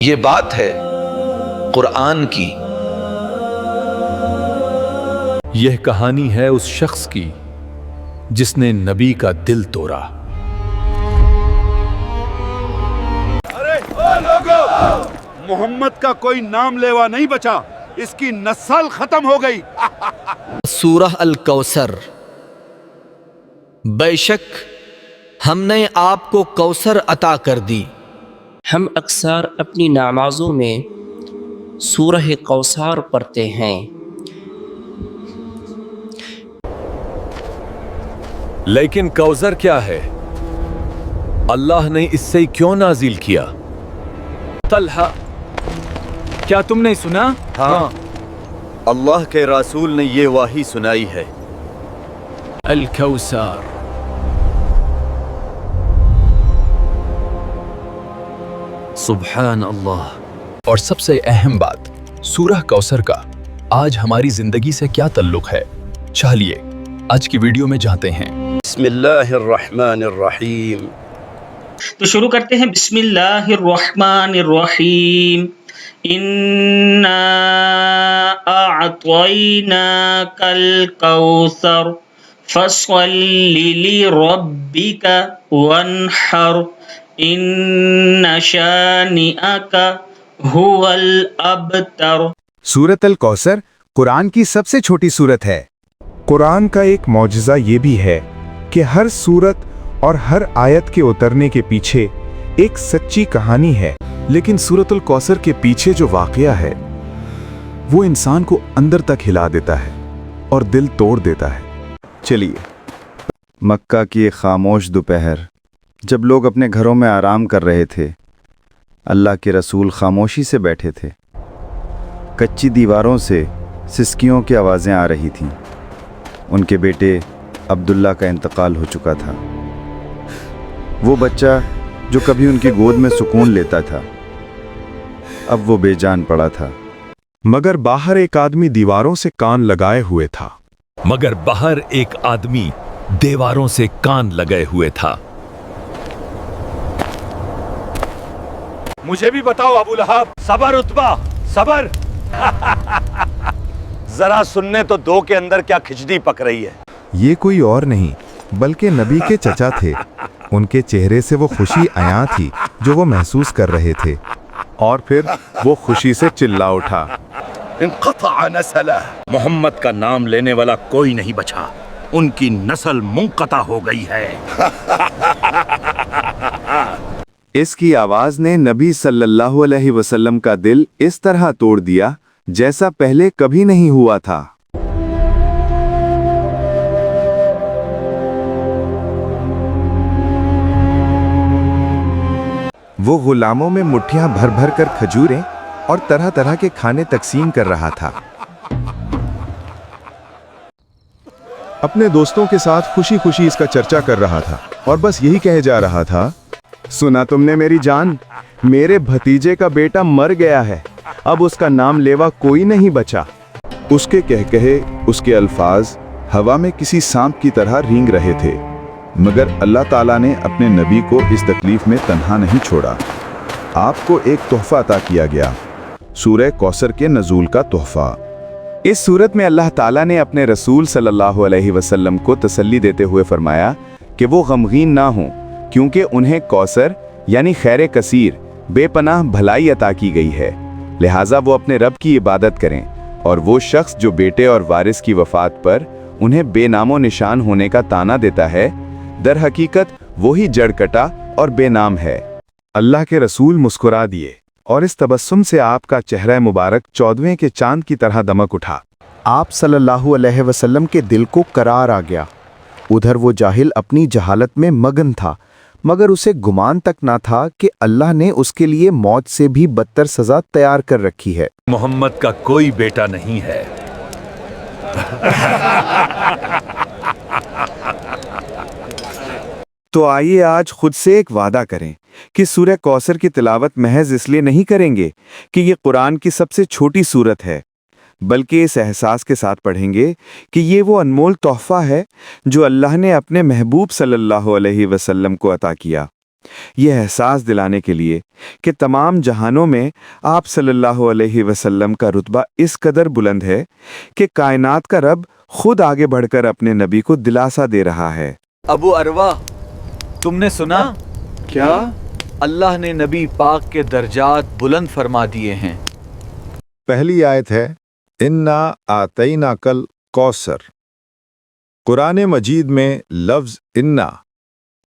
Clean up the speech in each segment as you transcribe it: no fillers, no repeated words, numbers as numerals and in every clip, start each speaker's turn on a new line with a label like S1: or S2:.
S1: یہ بات ہے قرآن کی۔
S2: یہ کہانی ہے اس شخص کی جس نے نبی کا دل توڑا۔
S3: محمد کا کوئی نام لیوا نہیں بچا، اس کی نسل ختم ہو گئی۔
S4: سورہ الکوثر۔ بے شک ہم نے آپ کو کوثر عطا کر دی۔
S5: ہم اکثر اپنی نمازوں میں سورہ کوثر پڑھتے ہیں۔
S2: لیکن کوثر کیا ہے؟ اللہ نے اس سے کیوں نازل کیا؟
S6: طلحہ، کیا تم نے سنا؟
S7: ہاں، اللہ کے رسول نے یہ وحی سنائی ہے۔
S6: الکوثر۔
S2: سبحان اللہ۔ اور سب سے اہم بات، سورہ کوثر کا آج ہماری زندگی سے کیا تعلق ہے؟ چلیے آج کی ویڈیو میں جاتے ہیں۔
S7: بسم اللہ الرحمن الرحیم۔
S8: تو شروع کرتے ہیں۔ بسم اللہ الرحمن الرحیم۔ انا اعطیناک الکوثر فصل لربک وانحر ان شانئک هو الابتر۔
S9: سورۃ الکوثر قرآن کی سب سے چھوٹی سورت ہے۔ قرآن کا ایک معجزہ یہ بھی ہے کہ ہر سورت اور ہر آیت کے اترنے کے پیچھے ایک سچی کہانی ہے، لیکن سورۃ الکوثر کے پیچھے جو واقعہ ہے وہ انسان کو اندر تک ہلا دیتا ہے اور دل توڑ دیتا ہے۔ چلیے، مکہ کی ایک خاموش دوپہر، جب لوگ اپنے گھروں میں آرام کر رہے تھے، اللہ کے رسول خاموشی سے بیٹھے تھے۔ کچی دیواروں سے سسکیوں کی آوازیں آ رہی تھیں۔ ان کے بیٹے عبداللہ کا انتقال ہو چکا تھا، وہ بچہ جو کبھی ان کی گود میں سکون لیتا تھا، اب وہ بے جان پڑا تھا۔ مگر باہر ایک آدمی دیواروں سے کان لگائے ہوئے تھا۔
S2: مگر باہر ایک آدمی دیواروں سے کان لگائے ہوئے تھا۔
S3: مجھے بھی بتاؤ ابو لہب۔
S7: صبر عتبہ، صبر۔ ذرا سننے تو دو کے اندر کیا کھچڑی پک رہی ہے۔
S9: یہ کوئی اور نہیں بلکہ نبی کے چچا تھے۔ ان کے چہرے سے وہ خوشی عیاں تھی جو وہ محسوس کر رہے تھے، اور پھر وہ خوشی سے چلا اٹھا۔
S7: انقطع نسلہ، محمد کا نام لینے والا کوئی نہیں بچا، ان کی نسل منقطع ہو گئی ہے۔
S9: اس کی آواز نے نبی صلی اللہ علیہ وسلم کا دل اس طرح توڑ دیا جیسا پہلے کبھی نہیں ہوا تھا۔ وہ غلاموں میں مٹھیاں بھر بھر کر کھجوریں اور طرح طرح کے کھانے تقسیم کر رہا تھا۔ اپنے دوستوں کے ساتھ خوشی خوشی اس کا چرچا کر رہا تھا اور بس یہی کہے جا رہا تھا، سنا تم نے میری جان؟ میرے بھتیجے کا بیٹا مر گیا ہے، اب اس کا نام لیوا کوئی نہیں بچا۔ اس کے کہے اس کے الفاظ ہوا میں کسی سانپ کی طرح رینگ رہے تھے، مگر اللہ تعالیٰ نے اپنے نبی کو اس تکلیف میں تنہا نہیں چھوڑا۔ آپ کو ایک تحفہ عطا کیا گیا، سورہ کوثر کے نزول کا تحفہ۔ اس صورت میں اللہ تعالیٰ نے اپنے رسول صلی اللہ علیہ وسلم کو تسلی دیتے ہوئے فرمایا کہ وہ غمگین نہ ہوں، کیونکہ انہیں کوثر یعنی خیر کثیر، بے پناہ بھلائی عطا کی گئی ہے، لہٰذا وہ اپنے رب کی عبادت کریں۔ اور وہ شخص جو بیٹے اور وارث کی وفات پر انہیں بے نام و نشان ہونے کا طعنہ دیتا ہے، در حقیقت وہی جڑ کٹا اور بے نام ہے۔ اللہ کے رسول مسکرا دیے اور اس تبسم سے آپ کا چہرہ مبارک 14ویں کے چاند کی طرح دمک اٹھا۔ آپ صلی اللہ علیہ وسلم کے دل کو قرار آ گیا۔ ادھر وہ جاہل اپنی جہالت میں مگن تھا، مگر اسے گمان تک نہ تھا کہ اللہ نے اس کے لیے موت سے بھی بدتر سزا تیار کر رکھی ہے۔
S2: محمد کا کوئی بیٹا نہیں ہے۔
S9: تو آئیے آج خود سے ایک وعدہ کریں کہ سورہ کوثر کی تلاوت محض اس لیے نہیں کریں گے کہ یہ قرآن کی سب سے چھوٹی سورت ہے، بلکہ اس احساس کے ساتھ پڑھیں گے کہ یہ وہ انمول تحفہ ہے جو اللہ نے اپنے محبوب صلی اللہ علیہ وسلم کو عطا کیا۔ یہ احساس دلانے کے لیے کہ تمام جہانوں میں آپ صلی اللہ علیہ وسلم کا رتبہ اس قدر بلند ہے کہ کائنات کا رب خود آگے بڑھ کر اپنے نبی کو دلاسا دے رہا ہے۔
S2: ابو اروا، تم نے سنا؟
S6: کیا؟
S2: اللہ نے نبی پاک کے درجات بلند فرما دیے ہیں۔
S9: پہلی آیت ہے انا آتینا کل کوثر۔ قرآن مجید میں لفظ انا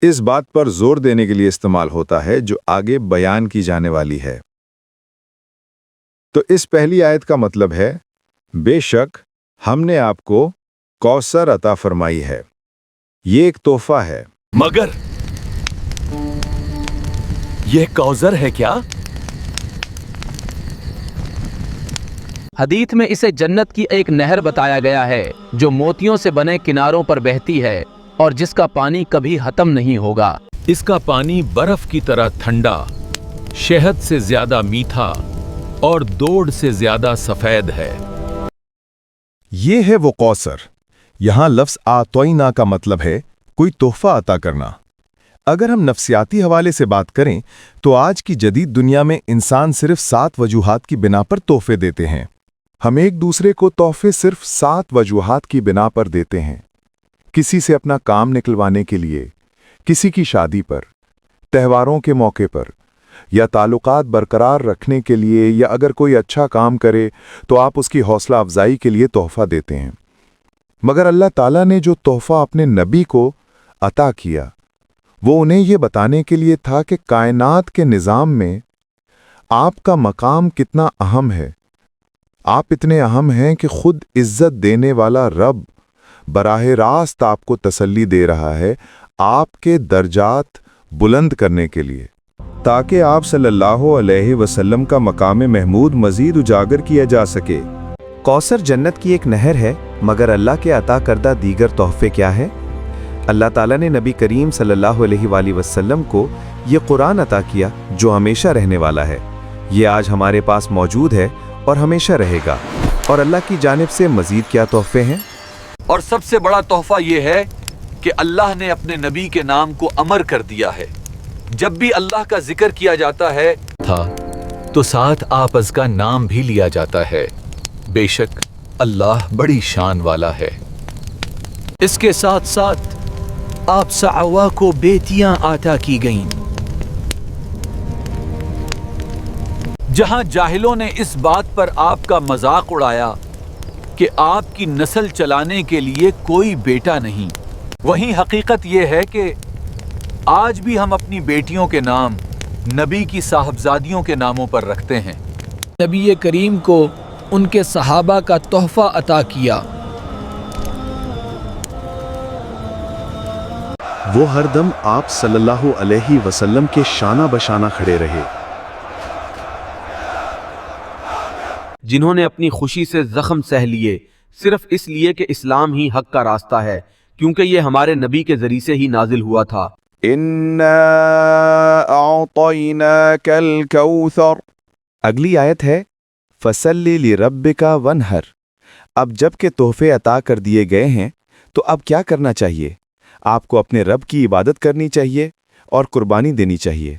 S9: اس بات پر زور دینے کے لیے استعمال ہوتا ہے جو آگے بیان کی جانے والی ہے۔ تو اس پہلی آیت کا مطلب ہے بے شک ہم نے آپ کو کوثر عطا فرمائی ہے، یہ ایک تحفہ ہے۔
S2: مگر یہ کوثر ہے کیا؟
S10: حدیث میں اسے جنت کی ایک نہر بتایا گیا ہے جو موتیوں سے بنے کناروں پر بہتی ہے اور جس کا پانی کبھی ختم نہیں ہوگا۔
S2: اس کا پانی برف کی طرح ٹھنڈا، شہد سے زیادہ میٹھا اور دوڑ سے زیادہ سفید ہے۔
S9: یہ ہے وہ کوثر۔ یہاں لفظ آتوئینا کا مطلب ہے کوئی تحفہ عطا کرنا۔ اگر ہم نفسیاتی حوالے سے بات کریں تو آج کی جدید دنیا میں انسان صرف 7 وجوہات کی بنا پر تحفے دیتے ہیں۔ ہم ایک دوسرے کو تحفے صرف 7 وجوہات کی بنا پر دیتے ہیں۔ کسی سے اپنا کام نکلوانے کے لیے، کسی کی شادی پر، تہواروں کے موقع پر، یا تعلقات برقرار رکھنے کے لیے، یا اگر کوئی اچھا کام کرے تو آپ اس کی حوصلہ افزائی کے لیے تحفہ دیتے ہیں۔ مگر اللہ تعالیٰ نے جو تحفہ اپنے نبی کو عطا کیا وہ انہیں یہ بتانے کے لیے تھا کہ کائنات کے نظام میں آپ کا مقام کتنا اہم ہے۔ آپ اتنے اہم ہیں کہ خود عزت دینے والا رب براہ راست آپ کو تسلی دے رہا ہے آپ کے درجات بلند کرنے کے لیے، تاکہ آپ صلی اللہ علیہ وسلم کا مقام محمود مزید اجاگر کیا جا سکے۔ کوثر جنت کی ایک نہر ہے، مگر اللہ کے عطا کردہ دیگر تحفے کیا ہے؟ اللہ تعالیٰ نے نبی کریم صلی اللہ علیہ وآلہ وسلم کو یہ قرآن عطا کیا جو ہمیشہ رہنے والا ہے۔ یہ آج ہمارے پاس موجود ہے اور ہمیشہ رہے گا۔ اور اللہ کی جانب سے مزید کیا تحفے ہیں؟
S2: اور سب سے بڑا تحفہ یہ ہے کہ اللہ نے اپنے نبی کے نام کو امر کر دیا ہے۔ جب بھی اللہ کا ذکر کیا جاتا ہے تو ساتھ آپس کا نام بھی لیا جاتا ہے۔ بے شک اللہ بڑی شان والا ہے۔ اس کے ساتھ ساتھ آپ سعوا کو بیٹیاں عطا کی گئیں۔ جہاں جاہلوں نے اس بات پر آپ کا مذاق اڑایا کہ آپ کی نسل چلانے کے لیے کوئی بیٹا نہیں، وہیں حقیقت یہ ہے کہ آج بھی ہم اپنی بیٹیوں کے نام نبی کی صاحبزادیوں کے ناموں پر رکھتے ہیں۔
S10: نبی کریم کو ان کے صحابہ کا تحفہ عطا کیا۔
S9: وہ ہر دم آپ صلی اللہ علیہ وسلم کے شانہ بشانہ کھڑے رہے۔
S10: جنہوں نے اپنی خوشی سے زخم سہ لیے صرف اس لیے کہ اسلام ہی حق کا راستہ ہے، کیونکہ یہ ہمارے نبی کے ذریعے سے ہی نازل ہوا تھا۔
S9: اِنَّا أَعْطَيْنَاكَ الْكَوْثَرَ۔ اگلی آیت ہے فَصَلِّ لِرَبِّكَ وَانْحَرْ۔ اب جب کہ تحفے عطا کر دیے گئے ہیں تو اب کیا کرنا چاہیے؟ آپ کو اپنے رب کی عبادت کرنی چاہیے اور قربانی دینی چاہیے۔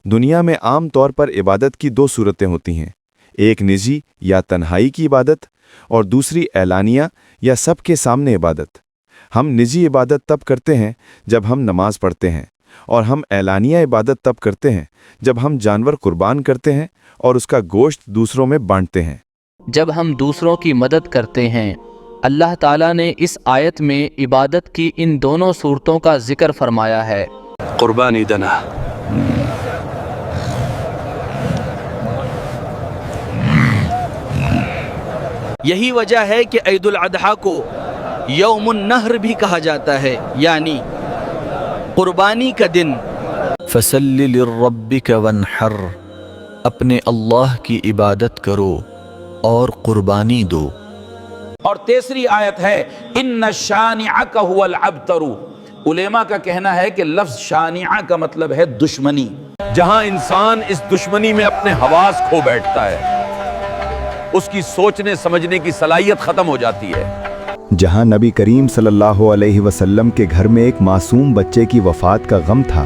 S9: دنیا میں عام طور پر عبادت کی 2 صورتیں ہوتی ہیں، ایک نجی یا تنہائی کی عبادت اور دوسری اعلانیہ یا سب کے سامنے عبادت۔ ہم نجی عبادت تب کرتے ہیں جب ہم نماز پڑھتے ہیں، اور ہم اعلانیہ عبادت تب کرتے ہیں جب ہم جانور قربان کرتے ہیں اور اس کا گوشت دوسروں میں بانٹتے ہیں۔
S10: جب ہم دوسروں کی مدد کرتے ہیں، اللہ تعالیٰ نے اس آیت میں عبادت کی ان دونوں صورتوں کا ذکر فرمایا ہے۔
S2: قربانی دنا۔
S4: یہی وجہ ہے کہ عید الاضحیٰ کو یوم النحر بھی کہا جاتا ہے، یعنی قربانی کا دن۔
S1: فَصَلِّ لِرَبِّكَ وَانْحَرْ، اپنے اللہ کی عبادت کرو اور قربانی دو۔
S11: اور تیسری آیت ہے ان شانعک هو الابتر۔ علماء کا کہنا ہے کہ لفظ شانعہ کا مطلب ہے دشمنی،
S7: جہاں انسان اس دشمنی میں اپنے حواس کھو بیٹھتا ہے، اس کی سوچنے سمجھنے کی صلاحیت ختم ہو جاتی ہے۔
S9: جہاں نبی کریم صلی اللہ علیہ وسلم کے گھر میں ایک معصوم بچے کی وفات کا غم تھا،